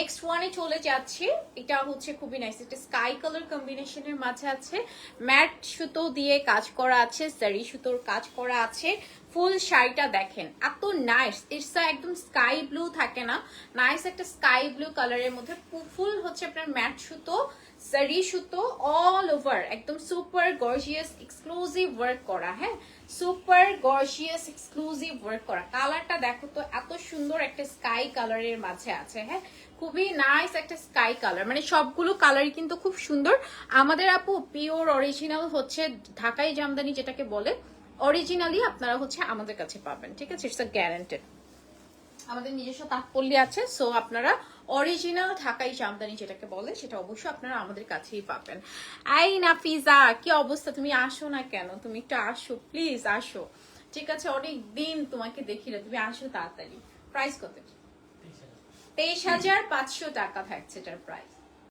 Next ওয়ানে চলে যাচ্ছি। এটা হচ্ছে খুবই নাইস, এটা স্কাই কালার কম্বিনেশনের মাঝে আছে, ম্যাট সুতো দিয়ে কাজ করা আছে, জারি সুতোর কাজ করা আছে। ফুল শাড়িটা দেখেন এত নাইস, ইটস একদম স্কাই ব্লু থাকে না, নাইস একটা স্কাই ব্লু কালারের মধ্যে ফুল হচ্ছে আপনার ম্যাট সুতো, জারি সুতো অল ওভার, একদম সুপার গর্জিয়াস এক্সক্লুসিভ ওয়ার্ক করা। হ্যাঁ, সুপার গর্জিয়াস এক্সক্লুসিভ ওয়ার্ক করা। কালারটা দেখো তো এত সুন্দর একটা স্কাই কালারের মাঝে আছে। হ্যাঁ, খুবই নাইস একটা স্কাই কালার, মানে সবগুলো কালারই কিন্তু খুব সুন্দর। আমাদের আপু পিওর অরিজিনাল হচ্ছে ঢাকাই জামদানি যেটাকে বলে, অরিজিনালি আপনারা হচ্ছে আমাদের কাছে পাবেন, ঠিক আছে, ইটস আ গ্যারান্টেড। আমাদের নিজস্ব তাঁতপল্লী আছে, সো আপনারা অরিজিনাল ঢাকাই জামদানি যেটাকে বলে সেটা অবশ্যই আপনারা আমাদের কাছেই পাবেন। এই নাফিজা, কি অবস্থা? তুমি আসো না কেন? তুমি একটু আসো প্লিজ, আসো, ঠিক আছে? অনেক দিন তোমাকে দেখি না, তুমি আসো তাড়াতাড়ি। প্রাইস কত? 23,500 টাকা থাকছে এটার প্রাইস।